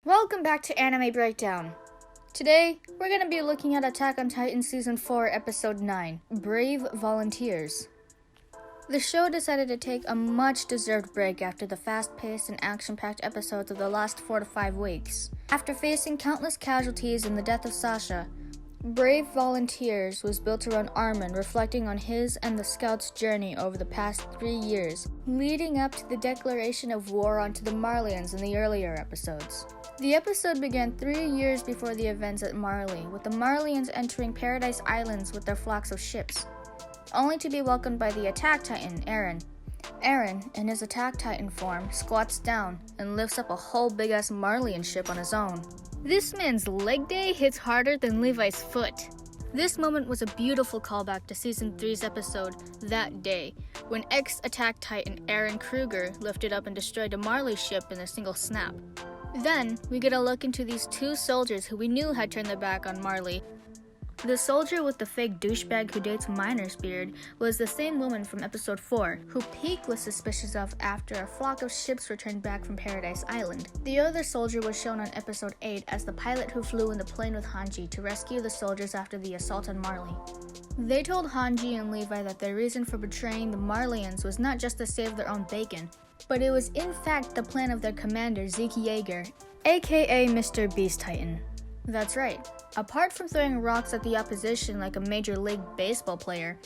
Welcome back to Anime Breakdown. Today, we're going to be looking at Attack on Titan Season 4, Episode 9, Brave Volunteers. The show decided to take a much-deserved break after the fast-paced and action-packed episodes of the last 4 to 5 weeks. After facing countless casualties and the death of Sasha, Brave Volunteers was built around Armin, reflecting on his and the Scouts' journey over the past 3 years, leading up to the declaration of war onto the Marleyans in the earlier episodes. The episode began 3 years before the events at Marley, with the Marleyans entering Paradis Islands with their flocks of ships, only to be welcomed by the Attack Titan, Eren. Eren, in his Attack Titan form, squats down and lifts up a whole big-ass Marleyan ship on his own. This man's leg day hits harder than Levi's foot. This moment was a beautiful callback to Season 3's episode, That Day, when ex-Attack Titan Eren Kruger lifted up and destroyed a Marley ship in a single snap. Then, we get a look into these two soldiers who we knew had turned their back on Marley. The soldier with the fake douchebag who dates Miner's beard was the same woman from episode 4, who Peak was suspicious of after a flock of ships returned back from Paradise Island. The other soldier was shown on episode 8 as the pilot who flew in the plane with Hanji to rescue the soldiers after the assault on Marley. They told Hanji and Levi that their reason for betraying the Marleyans was not just to save their own bacon, but it was in fact the plan of their commander, Zeke, aka Mr. Beast Titan. That's right. Apart from throwing rocks at the opposition like a Major League Baseball player,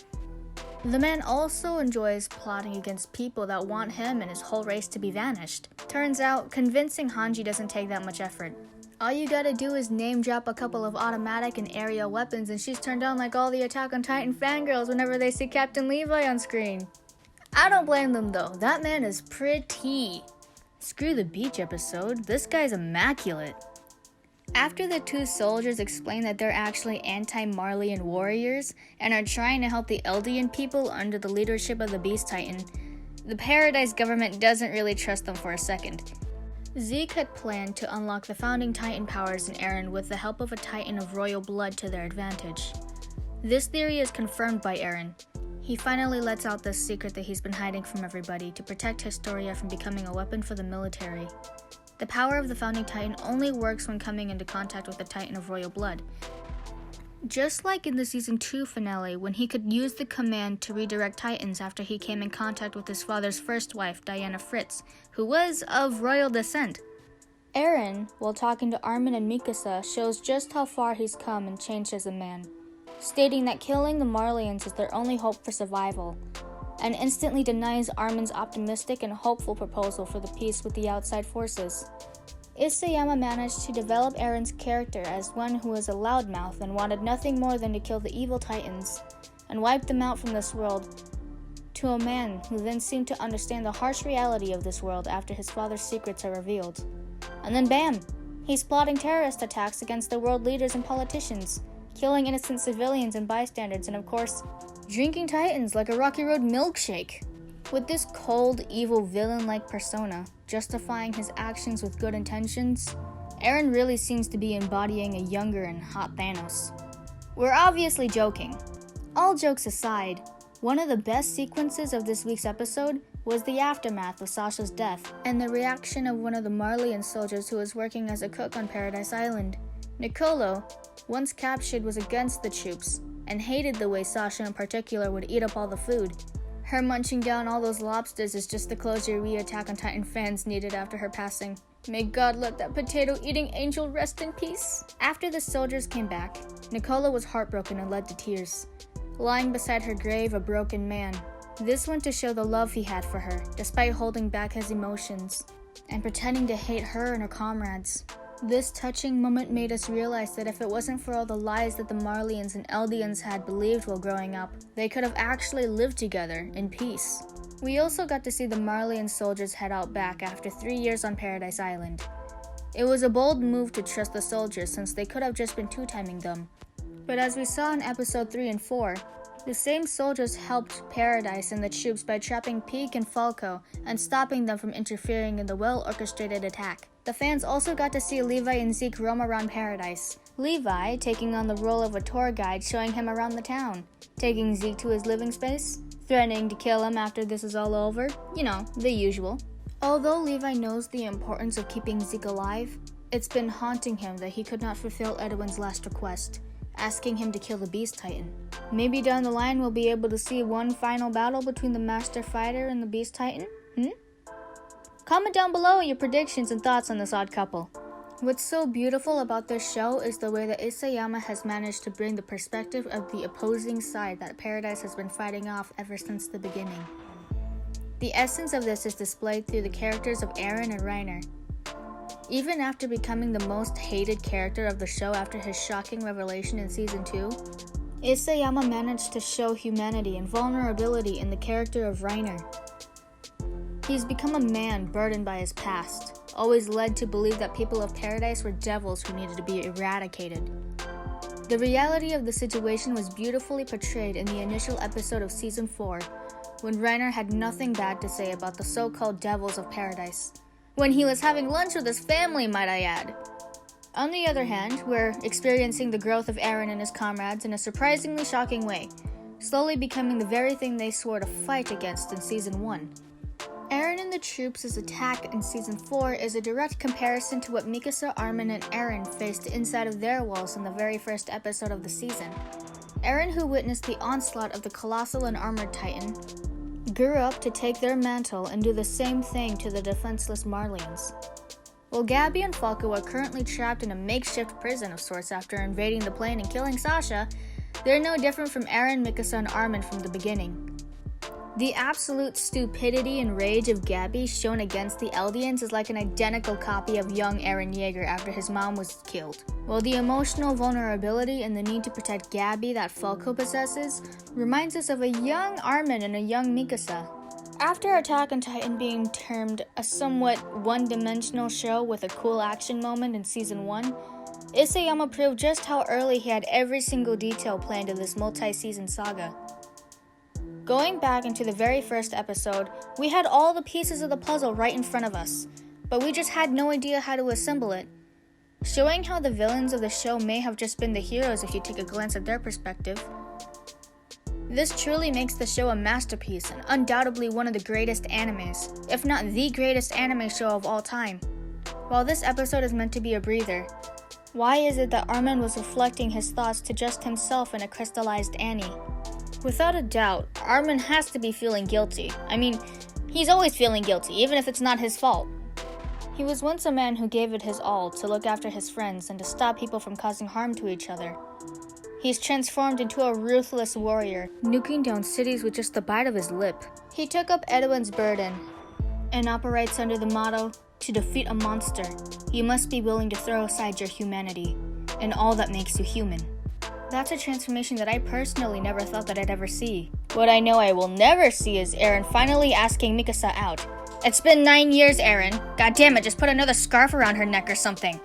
the man also enjoys plotting against people that want him and his whole race to be vanished. Turns out, convincing Hanji doesn't take that much effort. All you gotta do is name drop a couple of automatic and aerial weapons and she's turned on like all the Attack on Titan fangirls whenever they see Captain Levi on screen. I don't blame them though, that man is pretty. Screw the beach episode, this guy's immaculate. After the two soldiers explain that they're actually anti-Marleyan warriors and are trying to help the Eldian people under the leadership of the Beast Titan, the Paradise government doesn't really trust them for a second. Zeke had planned to unlock the founding Titan powers in Eren with the help of a Titan of royal blood to their advantage. This theory is confirmed by Eren. He finally lets out this secret that he's been hiding from everybody to protect Historia from becoming a weapon for the military. The power of the Founding Titan only works when coming into contact with a Titan of royal blood. Just like in the Season 2 finale, when he could use the command to redirect Titans after he came in contact with his father's first wife, Diana Fritz, who was of royal descent. Eren, while talking to Armin and Mikasa, shows just how far he's come and changed as a man, stating that killing the Marleyans is their only hope for survival, and instantly denies Armin's optimistic and hopeful proposal for the peace with the outside forces. Isayama managed to develop Eren's character as one who was a loudmouth and wanted nothing more than to kill the evil Titans and wipe them out from this world, to a man who then seemed to understand the harsh reality of this world after his father's secrets are revealed. And then bam! He's plotting terrorist attacks against the world leaders and politicians, killing innocent civilians and bystanders, and of course, drinking Titans like a Rocky Road milkshake. With this cold, evil villain-like persona, justifying his actions with good intentions, Eren really seems to be embodying a younger and hot Thanos. We're obviously joking. All jokes aside, one of the best sequences of this week's episode was the aftermath of Sasha's death, and the reaction of one of the Marleyan soldiers who was working as a cook on Paradise Island. Nicolo, once captured, was against the troops, and hated the way Sasha in particular would eat up all the food. Her munching down all those lobsters is just the closure we Attack on Titan fans needed after her passing. May God let that potato-eating angel rest in peace. After the soldiers came back, Nicola was heartbroken and led to tears, lying beside her grave a broken man. This went to show the love he had for her, despite holding back his emotions, and pretending to hate her and her comrades. This touching moment made us realize that if it wasn't for all the lies that the Marleyans and Eldians had believed while growing up, they could have actually lived together in peace. We also got to see the Marleyan soldiers head out back after 3 years on Paradise Island. It was a bold move to trust the soldiers since they could have just been two-timing them. But as we saw in episode 3 and 4, the same soldiers helped Paradise and the troops by trapping Peak and Falco and stopping them from interfering in the well-orchestrated attack. The fans also got to see Levi and Zeke roam around Paradise. Levi taking on the role of a tour guide showing him around the town, taking Zeke to his living space, threatening to kill him after this is all over. You know, the usual. Although Levi knows the importance of keeping Zeke alive, It's been haunting him that he could not fulfill Edwin's last request, asking him to kill the Beast Titan. Maybe down the line we'll be able to see one final battle between the Master Fighter and the Beast Titan? Comment down below your predictions and thoughts on this odd couple. What's so beautiful about this show is the way that Isayama has managed to bring the perspective of the opposing side that Paradis has been fighting off ever since the beginning. The essence of this is displayed through the characters of Eren and Reiner. Even after becoming the most hated character of the show after his shocking revelation in Season 2, Isayama managed to show humanity and vulnerability in the character of Reiner. He's become a man burdened by his past, always led to believe that people of Paradis were devils who needed to be eradicated. The reality of the situation was beautifully portrayed in the initial episode of Season 4, when Reiner had nothing bad to say about the so-called devils of Paradis. When he was having lunch with his family, might I add. On the other hand, we're experiencing the growth of Eren and his comrades in a surprisingly shocking way, slowly becoming the very thing they swore to fight against in Season 1. Eren and the troops' attack in Season 4 is a direct comparison to what Mikasa, Armin, and Eren faced inside of their walls in the very first episode of the season. Eren, who witnessed the onslaught of the Colossal and Armored Titan, grew up to take their mantle and do the same thing to the defenseless Marlians. While Gabby and Falco are currently trapped in a makeshift prison of sorts after invading the plane and killing Sasha, they're no different from Eren, Mikasa, and Armin from the beginning. The absolute stupidity and rage of Gabby shown against the Eldians is like an identical copy of young Eren Yeager after his mom was killed, while the emotional vulnerability and the need to protect Gabby that Falco possesses reminds us of a young Armin and a young Mikasa. After Attack on Titan being termed a somewhat one-dimensional show with a cool action moment in Season 1, Isayama proved just how early he had every single detail planned in this multi-season saga. Going back into the very first episode, we had all the pieces of the puzzle right in front of us, but we just had no idea how to assemble it. Showing how the villains of the show may have just been the heroes if you take a glance at their perspective. This truly makes the show a masterpiece and undoubtedly one of the greatest animes, if not the greatest anime show of all time. While this episode is meant to be a breather, why is it that Armin was reflecting his thoughts to just himself in a crystallized Annie? Without a doubt, Armin has to be feeling guilty. I mean, he's always feeling guilty, even if it's not his fault. He was once a man who gave it his all to look after his friends and to stop people from causing harm to each other. He's transformed into a ruthless warrior, nuking down cities with just the bite of his lip. He took up Edwin's burden and operates under the motto, to defeat a monster, you must be willing to throw aside your humanity and all that makes you human. That's a transformation that I personally never thought that I'd ever see. What I know I will never see is Eren finally asking Mikasa out. It's been 9 years, Eren. God damn it, just put another scarf around her neck or something.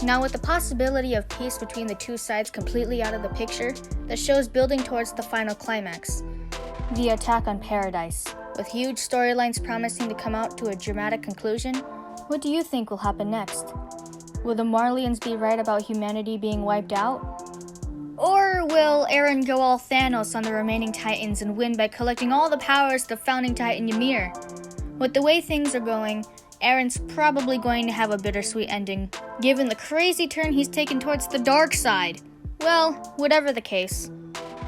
Now, with the possibility of peace between the two sides completely out of the picture, the show's building towards the final climax, the attack on Paradis. With huge storylines promising to come out to a dramatic conclusion, what do you think will happen next? Will the Marlians be right about humanity being wiped out? Or will Eren go all Thanos on the remaining Titans and win by collecting all the powers of the founding Titan Ymir? With the way things are going, Eren's probably going to have a bittersweet ending, given the crazy turn he's taken towards the dark side. Well, whatever the case,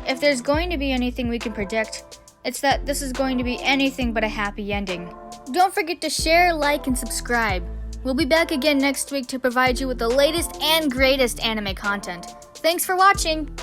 if there's going to be anything we can predict, it's that this is going to be anything but a happy ending. Don't forget to share, like, and subscribe. We'll be back again next week to provide you with the latest and greatest anime content. Thanks for watching!